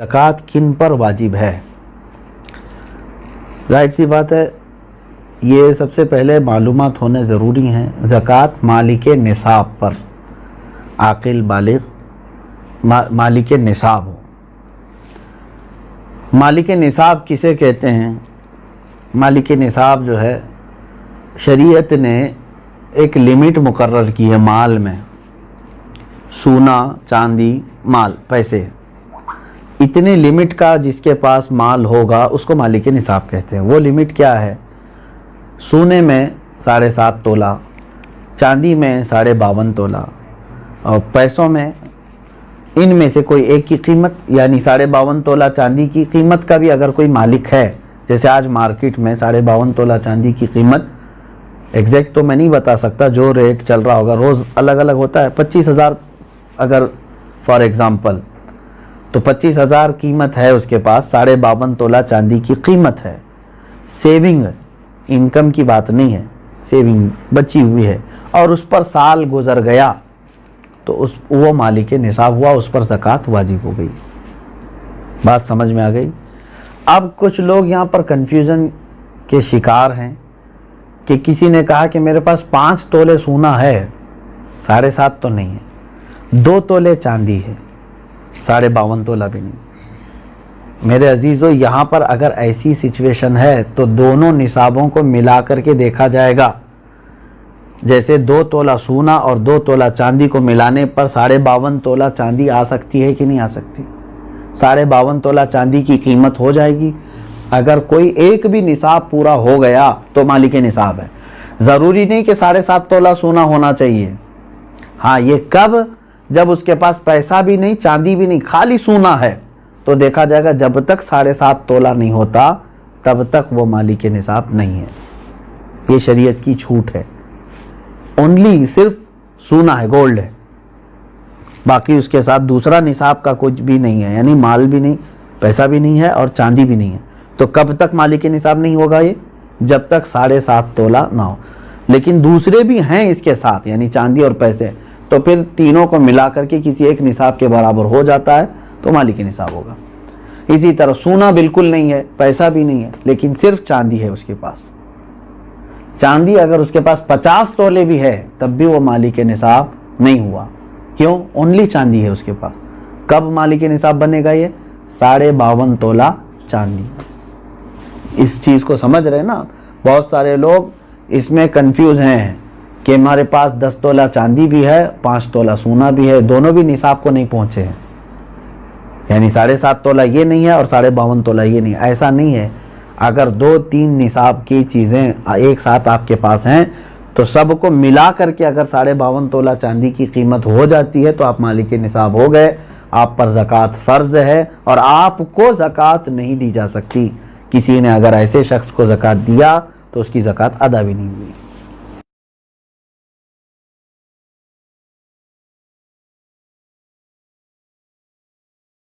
ज़कात किन पर वाजिब है? जाहिर सी बात है, ये सबसे पहले मालूमात होने ज़रूरी हैं। ज़कात मालिक निसाब पर, आकिल बालिग मालिक निसाब हो। मालिक निसाब किसे कहते हैं? मालिक निसाब जो है, शरीयत ने एक लिमिट मुकर्रर की है माल में, सोना चांदी माल पैसे, इतने लिमिट का जिसके पास माल होगा उसको मालिक निसाब कहते हैं। वो लिमिट क्या है? सोने में 7.5 तोला, चांदी में 52.5 तोला, और पैसों में इनमें से कोई एक की कीमत, यानी 52.5 तोला चांदी की कीमत का भी अगर कोई मालिक है, जैसे आज मार्केट में 52.5 तोला चांदी की कीमत, एग्जैक्ट तो मैं नहीं बता सकता, जो रेट चल रहा होगा रोज़ अलग अलग होता है, 25,000 अगर फॉर एग्ज़ाम्पल, तो 25,000 कीमत है उसके पास, 52.5 तोला चांदी की कीमत है। सेविंग, इनकम की बात नहीं है, सेविंग बची हुई है, और उस पर साल गुजर गया तो वो मालिक निसाब हुआ, उस पर ज़कात वाजिब हो गई। बात समझ में आ गई? अब कुछ लोग यहाँ पर कन्फ्यूज़न के शिकार हैं कि किसी ने कहा कि मेरे पास 5 तोले सोना है, 7.5 तो नहीं है, 2 तोले चांदी है, 52.5 तोला भी नहीं। मेरे अजीज़ों, यहाँ पर अगर ऐसी सिचुएशन है तो दोनों निसाबों को मिला करके देखा जाएगा। जैसे 2 तोला सोना और 2 तोला चांदी को मिलाने पर 52.5 तोला चांदी आ सकती है कि नहीं आ सकती? 52.5 तोला चांदी की कीमत हो जाएगी। अगर कोई एक भी निसाब पूरा हो गया तो मालिक निसाब है। ज़रूरी नहीं कि 7.5 तोला सोना होना चाहिए। हाँ, ये कब? जब उसके पास पैसा भी नहीं, चांदी भी नहीं, खाली सोना है, तो देखा जाएगा जब तक 7.5 तोला नहीं होता तब तक वो मालिक निसाब नहीं है। ये शरीयत की छूट है। ओनली सिर्फ सोना है, गोल्ड है, बाकी उसके साथ दूसरा निसाब का कुछ भी नहीं है, यानी माल भी नहीं, पैसा भी नहीं है और चांदी भी नहीं है। तो कब तक मालिक निसाब नहीं होगा ये? जब तक 7.5 तोला ना हो। लेकिन दूसरे भी हैं इसके साथ, यानी चांदी और पैसे, तो फिर तीनों को मिला करके किसी एक निसाब के बराबर हो जाता है तो मालिक निसाब होगा। इसी तरह सोना बिल्कुल नहीं है, पैसा भी नहीं है, लेकिन सिर्फ चांदी है उसके पास। चांदी अगर उसके पास 50 तोले भी है तब भी वो मालिक निसाब नहीं हुआ। क्यों? ओनली चांदी है उसके पास। कब मालिक निसाब बनेगा ये? 52.5 तोला चांदी। इस चीज़ को समझ रहे हैं ना? बहुत सारे लोग इसमें कंफ्यूज हैं कि हमारे पास 10 तोला चांदी भी है, 5 तोला सोना भी है, दोनों भी निसाब को नहीं पहुंचे हैं, यानी 7.5 तोला ये नहीं है और 52.5 तोला ये नहीं। ऐसा नहीं है। अगर 2-3 निसाब की चीज़ें एक साथ आपके पास हैं तो सबको मिला करके अगर 52.5 तोला चांदी की कीमत हो जाती है तो आप मालिक निसाब हो गए। आप पर ज़कात फ़र्ज़ है और आपको ज़कात नहीं दी जा सकती। किसी ने अगर ऐसे शख्स को ज़कात दिया तो उसकी ज़कात अदा भी नहीं हुई।